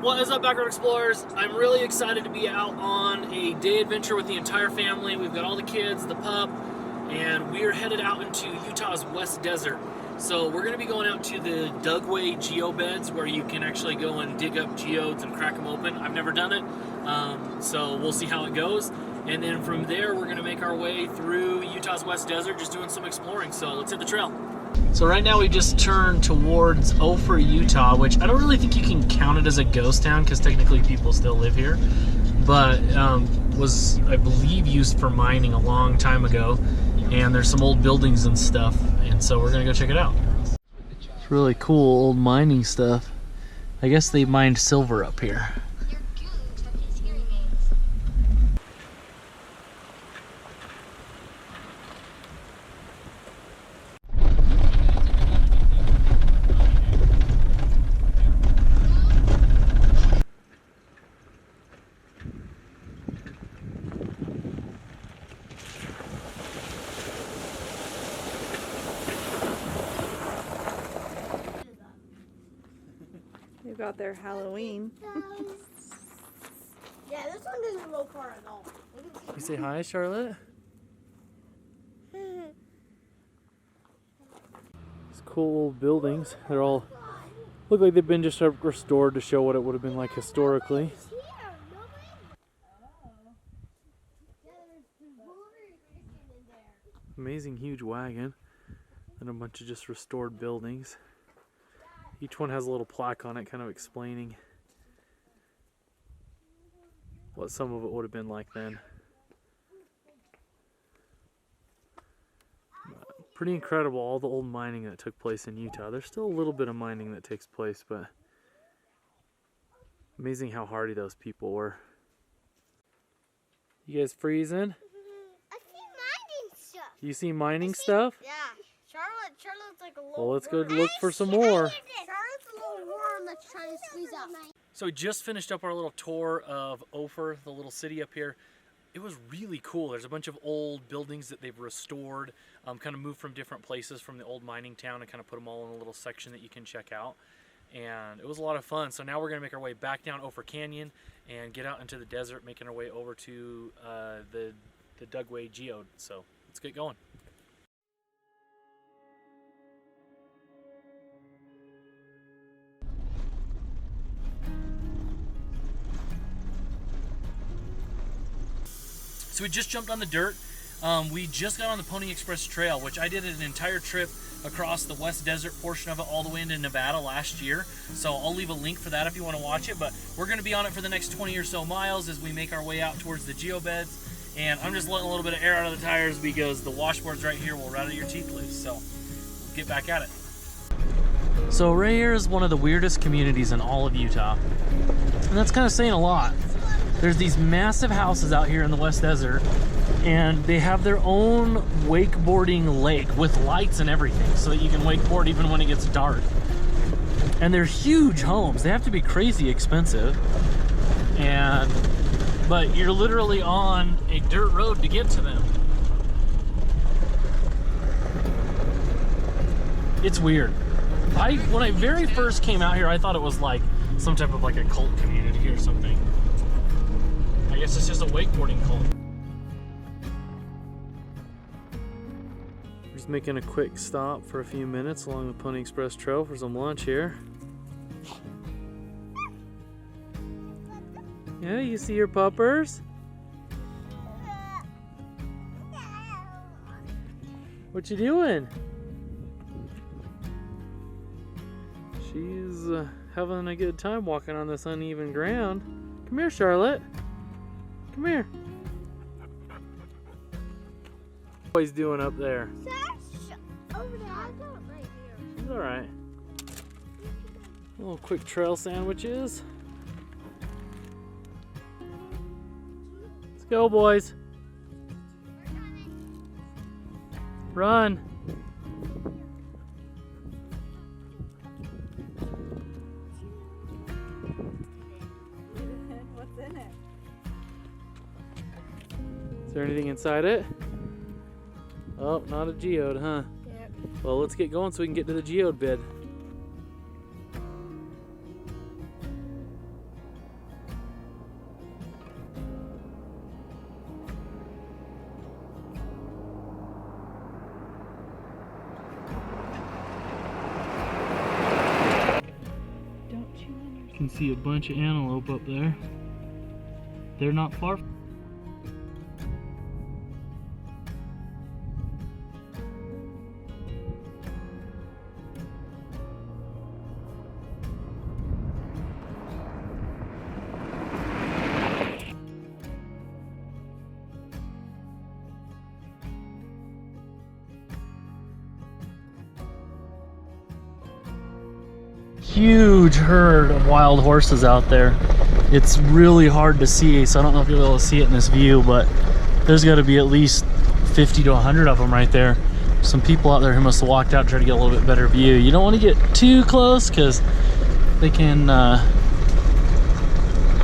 What is up, Background Explorers? I'm really excited to be out on a day adventure with the entire family. We've got all the kids, the pup, and we are headed out into Utah's West Desert. So we're going to be going out to the Dugway Geode where you can actually go and dig up geodes and crack them open. I've never done it, so we'll see how it goes. And then from there, we're going to make our way through Utah's West Desert, just doing some exploring. So let's hit the trail. So right now we just turned towards Ophir, Utah, which I don't really think you can count it as a ghost town because technically people still live here, but was, I believe, used for mining a long time ago. And there's some old buildings and stuff, and so we're gonna go check it out. It's really cool old mining stuff. I guess they mined silver up here. They got their Halloween. Yeah, this one doesn't go far at all. You say hi, Charlotte? Mm-hmm. These cool old buildings. They're all look like they've been just restored to show what it would have been like historically. Amazing huge wagon and a bunch of just restored buildings. Each one has a little plaque on it kind of explaining what some of it would have been like then. Pretty incredible, all the old mining that took place in Utah. There's still a little bit of mining that takes place, but amazing how hardy those people were. You guys freezing? I see mining stuff. You see mining stuff? Yeah. Charlotte's like a little Well, let's go worm. look for some more. Charlotte's a little worm that's trying to squeeze out. So we just finished up our little tour of Ophir, the little city up here. It was really cool. There's a bunch of old buildings that they've restored, kind of moved from different places from the old mining town and kind of put them all in a little section that you can check out. And it was a lot of fun. So now we're going to make our way back down Ophir Canyon and get out into the desert, making our way over to the Dugway Geode. So let's get going. So we just jumped on the dirt. We just got on the Pony Express Trail, which I did an entire trip across the West Desert portion of it all the way into Nevada last year. So I'll leave a link for that if you want to watch it. But we're going to be on it for the next 20 or so miles as we make our way out towards the geobeds. And I'm just letting a little bit of air out of the tires because the washboards right here will rattle your teeth loose. So we'll get back at it. So right here is one of the weirdest communities in all of Utah. And that's kind of saying a lot. There's these massive houses out here in the West Desert, and they have their own wakeboarding lake with lights and everything so that you can wakeboard even when it gets dark. And they're huge homes. They have to be crazy expensive. But you're literally on a dirt road to get to them. It's weird. When I very first came out here, I thought it was like some type of like a cult community or something. I guess it's just a wakeboarding cult. Just making a quick stop for a few minutes along the Pony Express Trail for some lunch here. Yeah, you see your puppers? What you doing? She's having a good time walking on this uneven ground. Come here, Charlotte. Come here. What he's doing up there? Over there. I got it right here. She's all right. Little quick trail sandwiches. Let's go, boys. Run. What's in it? Is there anything inside it? Oh, not a geode, huh? Yep. Well, let's get going so we can get to the geode bed. You can see a bunch of antelope up there. They're not far. Huge herd of wild horses out there. It's really hard to see, so I don't know if you'll be able to see it in this view, but there's got to be at least 50 to 100 of them right there. Some people out there who must have walked out to try to get a little bit better view. You don't want to get too close because they can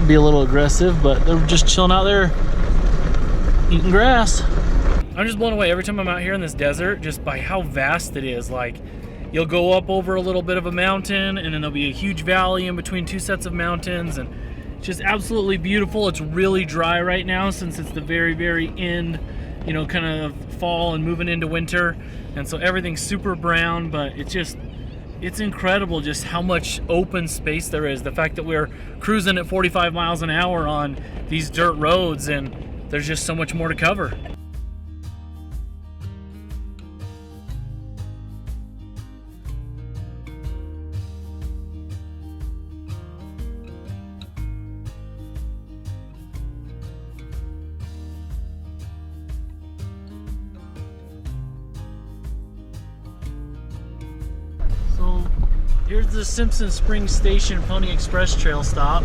be a little aggressive, but they're just chilling out there eating grass. I'm just blown away every time I'm out here in this desert just by how vast it is. Like, you'll go up over a little bit of a mountain and then there'll be a huge valley in between two sets of mountains, and it's just absolutely beautiful. It's really dry right now since it's the very, very end, you know, kind of fall and moving into winter. And so everything's super brown, but it's incredible just how much open space there is. The fact that we're cruising at 45 miles an hour on these dirt roads, and there's just so much more to cover. So here's the Simpson Springs Station Pony Express Trail stop.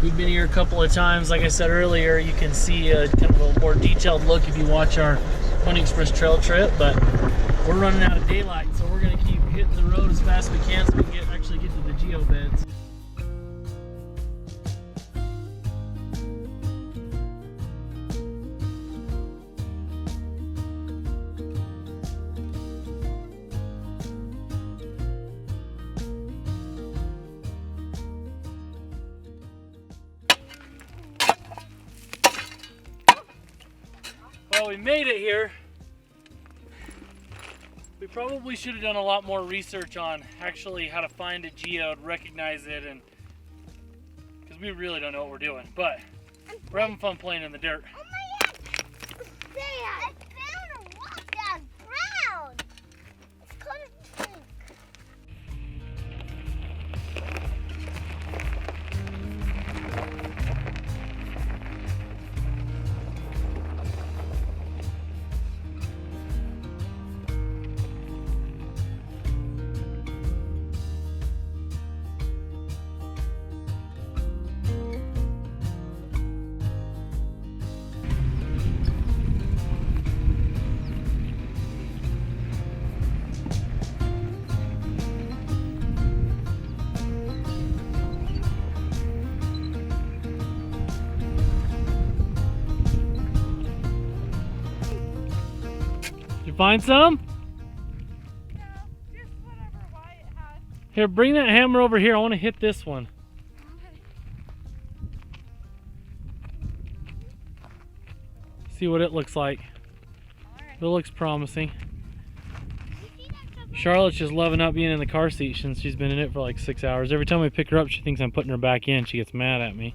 We've been here a couple of times. Like I said earlier, you can see a kind of a more detailed look if you watch our Pony Express Trail trip, but we're running out of daylight, so we're gonna keep hitting the road as fast as we can so we can actually get to the geobeds. Well, we made it here. We probably should have done a lot more research on actually how to find a geode, recognize it, and because we really don't know what we're doing. But we're having fun playing in the dirt. Oh my God! Dad, I found a rock that's brown. It's called a pink. Find some? No, just whatever Wyatt had. Here, bring that hammer over here. I want to hit this one. See what it looks like. It looks promising. Charlotte's just loving up being in the car seat since she's been in it for like 6 hours. Every time we pick her up, she thinks I'm putting her back in. She gets mad at me.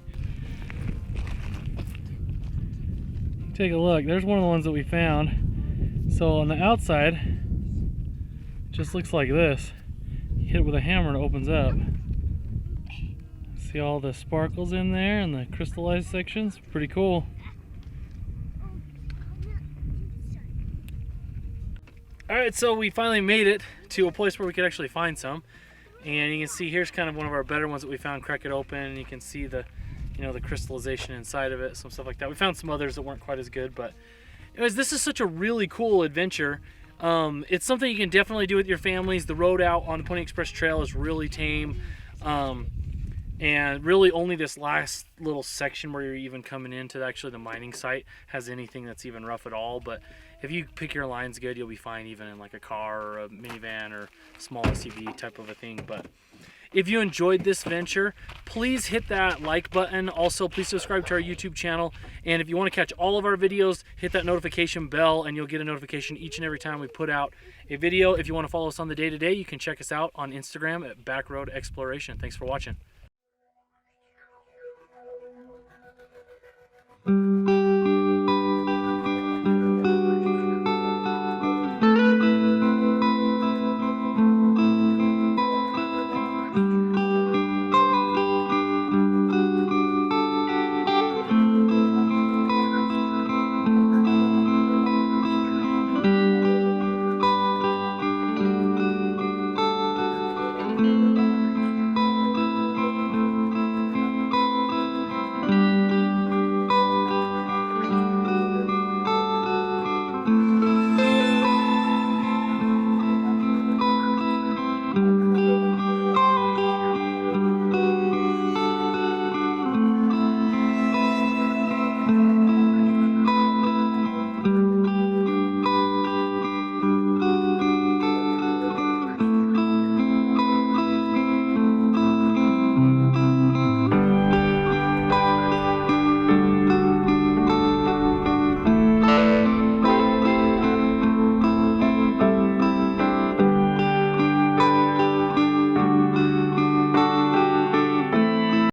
Take a look. There's one of the ones that we found. So on the outside, it just looks like this. You hit it with a hammer and it opens up. See all the sparkles in there and the crystallized sections? Pretty cool. Alright, so we finally made it to a place where we could actually find some. And you can see here's kind of one of our better ones that we found. Crack it open and you can see the, you know, the crystallization inside of it, some stuff like that. We found some others that weren't quite as good, but anyways, this is such a really cool adventure. It's something you can definitely do with your families. The road out on the Pony Express Trail is really tame. And really only this last little section where you're even coming into actually the mining site has anything that's even rough at all. But if you pick your lines good, you'll be fine even in like a car or a minivan or small SUV type of a thing. But if you enjoyed this venture, please hit that like button. Also, please subscribe to our YouTube channel. And if you want to catch all of our videos, hit that notification bell and you'll get a notification each and every time we put out a video. If you want to follow us on the day-to-day, you can check us out on Instagram at Backroad Exploration. Thanks for watching. Bye.